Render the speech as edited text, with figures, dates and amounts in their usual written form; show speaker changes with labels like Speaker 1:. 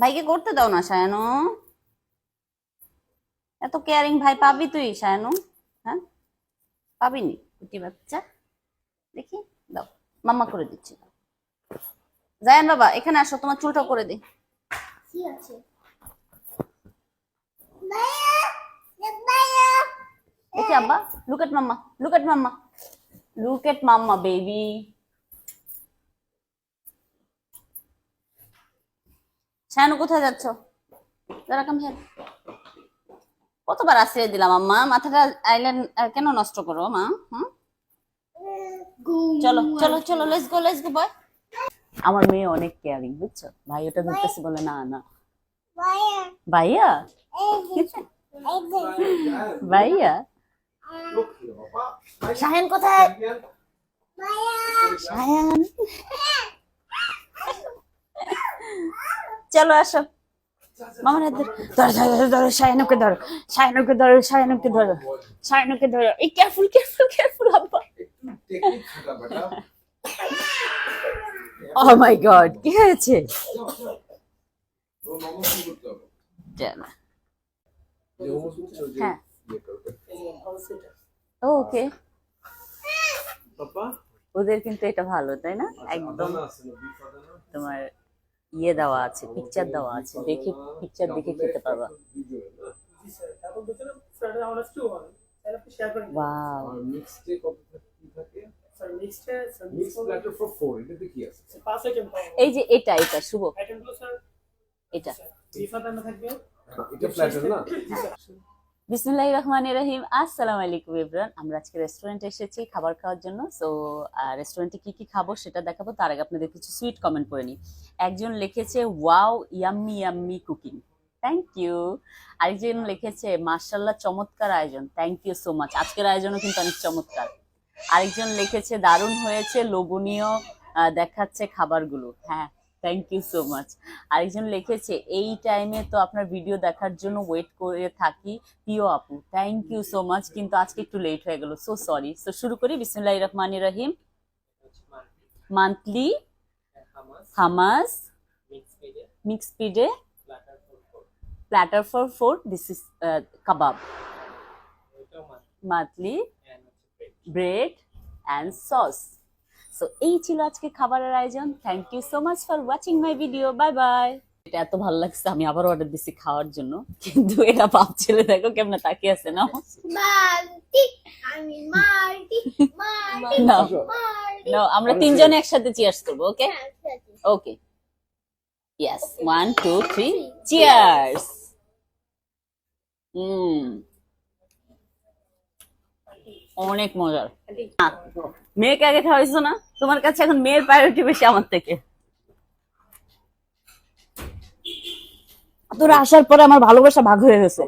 Speaker 1: ভাইকে করতে দাও না সায়ানু, এত কেয়ারিং ভাই পাবি তুই সায়ানু? হ্যাঁ পাবিনি কুটি বাচ্চা, দেখি দাও, মাম্মা করে দিচ্ছি। জায়ান বাবা এখানে আসো, তোমার চুলটা করে দিই। দেখি আব্বা, look at mamma, look at mamma, look at mamma baby. Shanu কোথায় যাচ্ছ? যারা কাম হেল্প। কতবার আশ্রয় দিলাম আম্মা, মাথাটা আইল্যান্ড কেন নষ্ট করো মা? চলো চলো চলো, লেটস গো বয়। আমার মেয়ে অনেক কেয়ারিং বুঝছো, ভাই ওটা ধরতেছে বলে না না ভাইয়া, ভাইয়া। শাহিন কোথায়? শাহিন চলো আসো, মামার হাত ধরো ধরো ধরো, শাহিনুকে ধরো, শাহিনুকে ধরো, শাহিনুকে ধরো, শাহিনুকে ধরো। এই কেয়ারফুল কেয়ারফুল কেয়ারফুল আব্বা। ও মাই গড, কি হয়েছে? হ্যাঁ ওকে, ওদের কিন্তু এটা ভালো তাই না, একদম তোমার ইয়ে দেওয়া আছে, পিকচার দেওয়া আছে, দেখে পিকচার দেখে খেতে পারবা। ওয়াও, এই যে এটা এটা শুভ, এটা বিসমিল্লাহির রহমানির রহিম। আসসালামু আলাইকুম এভরিওয়ান, আমরা আজকে রেস্টুরেন্টে এসেছি খাবার খাওয়ার জন্য। সো রেস্টুরেন্টে কি কি খাবো সেটা দেখাবো, তার আগে আপনাদের কিছু সুইট কমেন্ট করে নিই। একজন লিখেছে wow yummy yummy cooking, thank you. আরেকজন লিখেছে মাশাআল্লাহ চমৎকার আয়োজন, থ্যাংক ইউ সো মাচ, আজকের আয়োজনও কিন্তু অনেক চমৎকার। আরেকজন লিখেছে দারুণ হয়েছে, লোভনীয় দেখাচ্ছে খাবারগুলো, হ্যাঁ থ্যাংক ইউ সো মাচ। আরেকজন লিখেছে এই টাইমে তো আপনার ভিডিও দেখার জন্য ওয়েট করে থাকি প্রিয় আপু, থ্যাংক ইউ সো মাচ, কিন্তু আজকে একটু লেট হয়ে গেল, সো সরি। সো শুরু করি, বিসমিল্লাহির রহমানির রহিম। Monthly hummus mix pita platter for four, this is kebab, monthly bread and sauce. So এই ছিল আজকে খাবারের আয়োজন, thank you so much for watching my video, bye bye. এটা এত ভালো লাগছে, আমি আবার অর্ডার দিছি খাওয়ার জন্য, কিন্তু এরা বাপ ছেলে দেখো কেমন তাকিয়ে আছে না। আমরা তিনজনে একসাথে চিয়ার্স করবো, ওকে ওকে, ইয়েস 1 2 3 চিয়ার্স। অনেক মজার। মেয়েকে আগে খাওয়াইছো না, তোমার কাছে এখন মেয়ের প্রায়োরিটি বেশি আমার থেকে। তোরা আসার পরে আমার ভালোবাসা ভাগ হয়ে গেছে।